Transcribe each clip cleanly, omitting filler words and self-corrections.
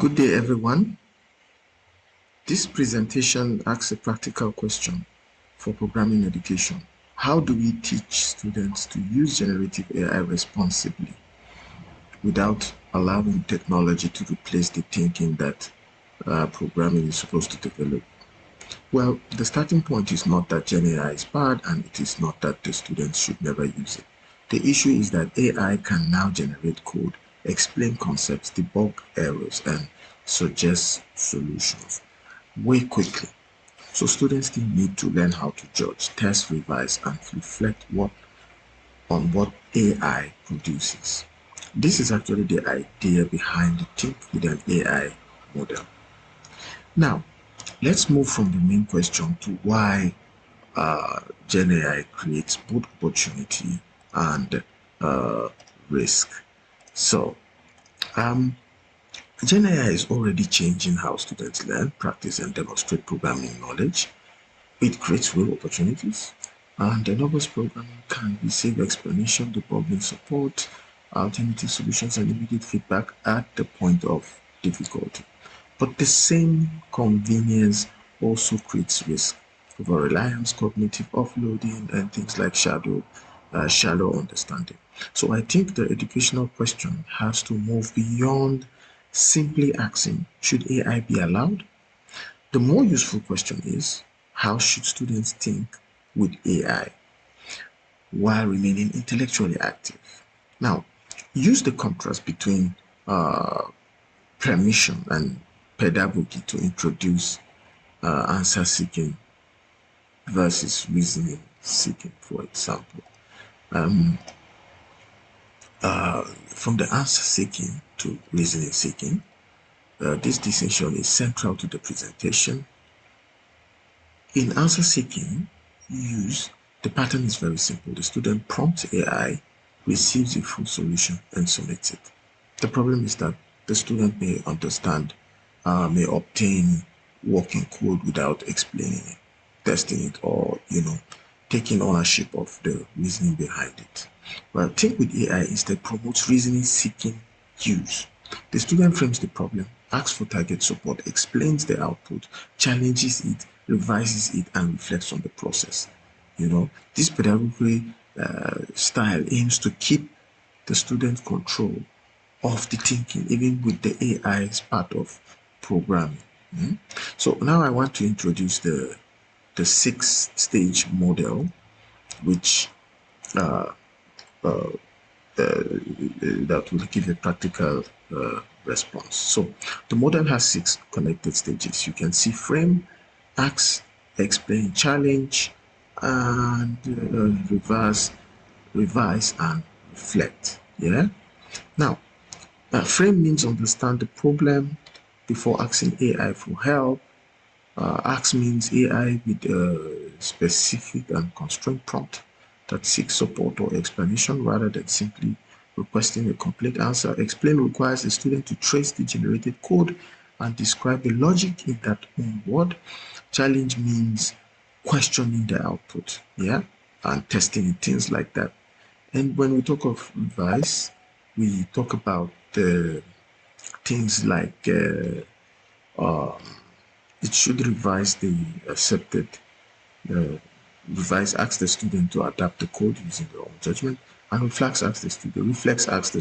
Good day, everyone. This presentation asks a practical question for programming education. How do we teach students to use generative AI responsibly without allowing technology to replace the thinking that programming is supposed to develop? Well, the starting point is not that Gen AI is bad, and it is not that the students should never use it. The issue is that AI can now generate code, explain concepts, debug errors, and suggest solutions way quickly. So students still need to learn how to judge, test, revise, and reflect on what AI produces. This is actually the idea behind the Think with an AI model. Now, let's move from the main question to why Gen AI creates both opportunity and risk. So, Gen AI is already changing how students learn, practice, and demonstrate programming knowledge. It creates real opportunities, and the novice programming can receive explanation, debugging support, alternative solutions, and immediate feedback at the point of difficulty. But the same convenience also creates risk, over-reliance, cognitive offloading, and things like shallow understanding. So I think the educational question has to move beyond simply asking, should AI be allowed? The more useful question is, how should students think with AI while remaining intellectually active? Now, use the contrast between permission and pedagogy to introduce answer seeking versus reasoning seeking, for example. From the answer seeking to reasoning seeking, this distinction is central to the presentation. In answer seeking use, the pattern is very simple. The student prompts AI, receives a full solution, and submits it. The problem is that the student may may obtain working code without explaining it, testing it, or taking ownership of the reasoning behind it. Well, Think with AI instead promotes reasoning seeking use. The student frames the problem, asks for target support, explains the output, challenges it, revises it, and reflects on the process. This pedagogy style aims to keep the student control of the thinking, even with the AI as part of programming. So now I want to introduce the 6-stage model, which that will give a practical response. So the model has 6 connected stages. You can see frame, ask, explain, challenge, and revise, and reflect. Yeah. Now, frame means understand the problem before asking AI for help. Ask means AI with a specific and constrained prompt that seeks support or explanation rather than simply requesting a complete answer. Explain requires a student to trace the generated code and describe the logic in that own word. Challenge means questioning the output, and testing it, things like that. And when we talk of revise, we talk about the things like it should revise the accepted revise asks the student to adapt the code using their own judgment, and reflex asks the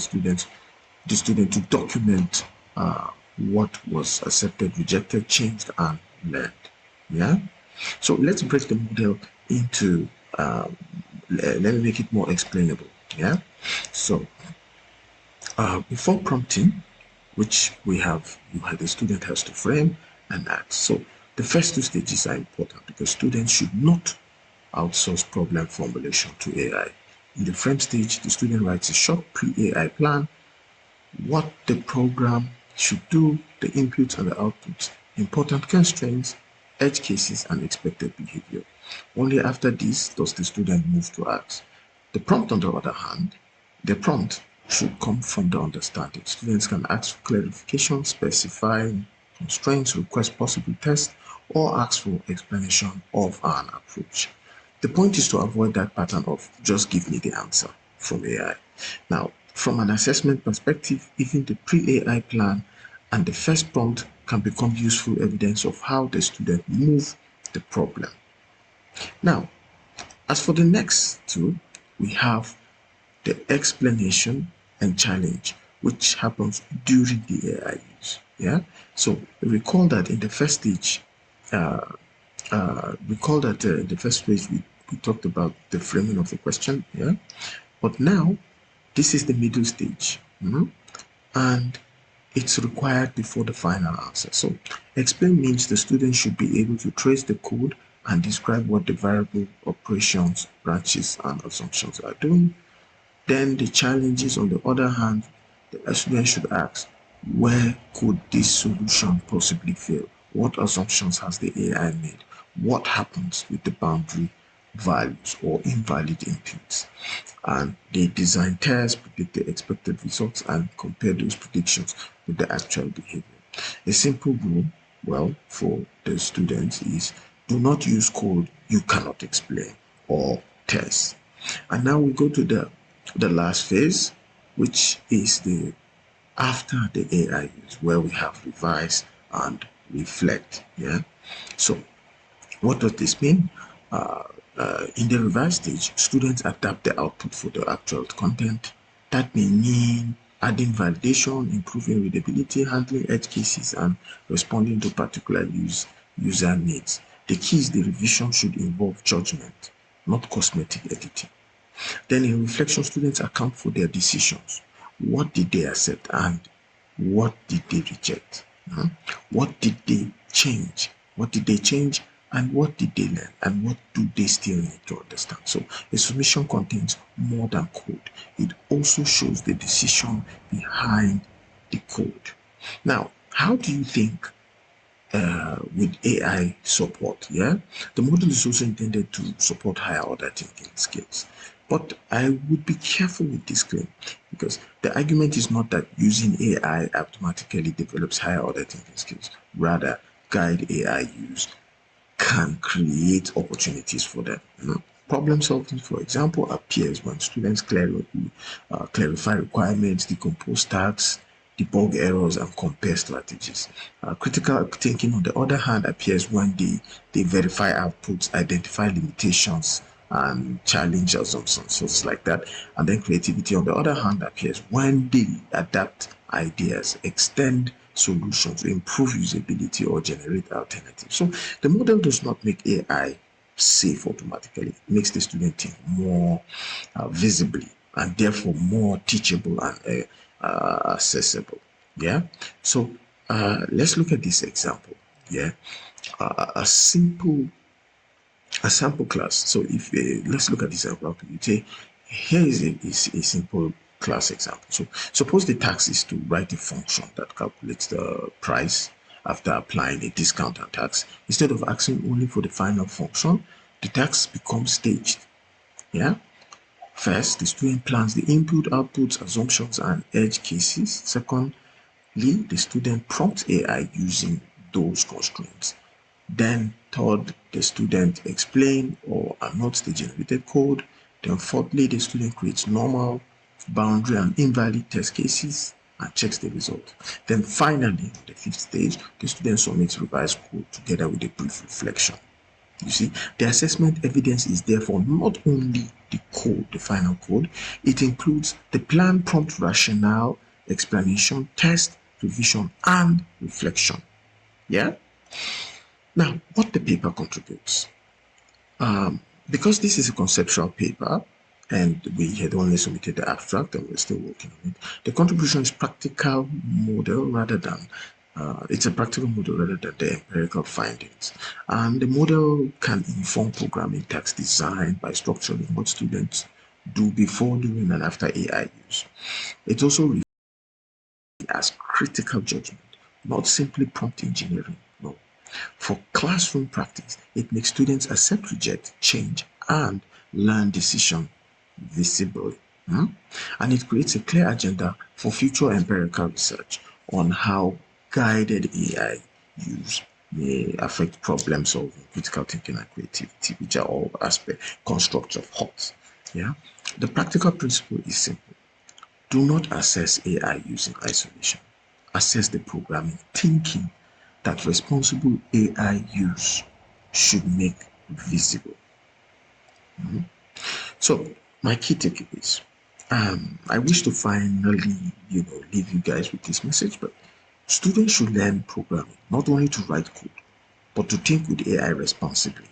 student to document what was accepted, rejected, changed, and learned. So let's break the model into let me make it more explainable. So before prompting, which the student has to frame and act. So the first 2 stages are important because students should not outsource problem formulation to AI. In the frame stage, the student writes a short pre-AI plan, what the program should do, the inputs and the outputs, important constraints, edge cases, and expected behavior. Only after this does the student move to act. The prompt, on the other hand, the prompt should come from the understanding. Students can ask for clarification, specify constraints, request possible tests, or ask for explanation of an approach. The point is to avoid that pattern of just give me the answer from AI. Now, from an assessment perspective, even the pre-AI plan and the first prompt can become useful evidence of how the student moved the problem. Now, as for the next two, we have the explanation and challenge, which happens during the AI use. Yeah. So recall that in the first stage, in the first stage we talked about the framing of the question. Yeah. But now this is the middle stage. And it's required before the final answer. So explain means the student should be able to trace the code and describe what the variable operations, branches, and assumptions are doing. Then the challenges, on the other hand, the student should ask, where could this solution possibly fail? What assumptions has the AI made? What happens with the boundary values or invalid inputs? And they design tests, predict the expected results, and compare those predictions with the actual behavior. A simple rule, well, for the students is do not use code you cannot explain or test. And now we go to the last phase, which is the after the AI use, where we have revise and reflect. Yeah. So what does this mean? In the revise stage, students adapt the output for the actual content. That may mean adding validation, improving readability, handling edge cases, and responding to particular user needs. The key is the revision should involve judgment, not cosmetic editing. Then in reflection, students account for their decisions. What did they accept and what did they reject? What did they change? What did they change and what did they learn? And what do they still need to understand? So a submission contains more than code. It also shows the decision behind the code. Now, how do you think with AI support? Yeah, the model is also intended to support higher order thinking skills. But I would be careful with this claim because the argument is not that using AI automatically develops higher order thinking skills. Rather, guide AI use can create opportunities for them. Problem solving, for example, appears when students clarify requirements, decompose tasks, debug errors, and compare strategies. Critical thinking, on the other hand, appears when they verify outputs, identify limitations, and challenge assumptions, so it's like that. And then creativity, on the other hand, appears when they adapt ideas, extend solutions, improve usability, or generate alternatives. So the model does not make AI safe automatically. It makes the student think more visibly and therefore more teachable and accessible. Yeah. So let's look at this example. Yeah. A simple a sample class. So if let's look at this example. You say here is a simple class example. So suppose the task is to write a function that calculates the price after applying a discount and tax. Instead of asking only for the final function, the task becomes staged. Yeah. First, the student plans the input, outputs, assumptions, and edge cases. Secondly, the student prompts AI using those constraints. Then third, the student explain or annotates the generated code. Then fourthly, the student creates normal, boundary, and invalid test cases and checks the result. Then finally, the fifth stage, the student submits revised code together with a brief reflection. You see, the assessment evidence is therefore not only the code, the final code, it includes the plan, prompt, rationale, explanation, test, revision, and reflection. Yeah? Now, what the paper contributes. Because this is a conceptual paper and we had only submitted the abstract and we're still working on it, the contribution is practical model rather than it's a practical model rather than the empirical findings. And the model can inform programming task design by structuring what students do before, during, and after AI use. It also as critical judgment, not simply prompt engineering. No. For classroom practice, it makes students accept, reject, change, and learn decision visibly. And it creates a clear agenda for future empirical research on how guided AI use may affect problem solving, critical thinking, and creativity, which are all aspects, constructs of HOT. Yeah. The practical principle is simple. Do not assess AI use in isolation. assess the programming, thinking that responsible AI use should make visible. So, my key takeaways. I wish to finally, leave you guys with this message, but students should learn programming not only to write code, but to think with AI responsibly.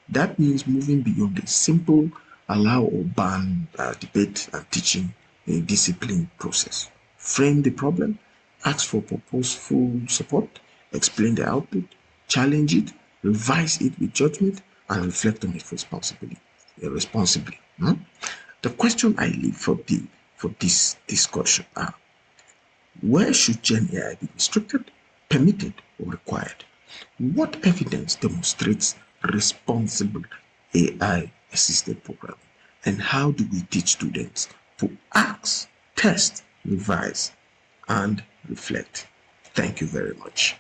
That means moving beyond the simple allow or ban debate and teaching a disciplined process. Frame the problem, ask for purposeful support, explain the output, challenge it, revise it with judgment, and reflect on it responsibly. The question I leave for this discussion are: where should Gen AI be restricted, permitted, or required? What evidence demonstrates responsible AI assisted programming? And how do we teach students to ask, test, revise, and reflect? Thank you very much.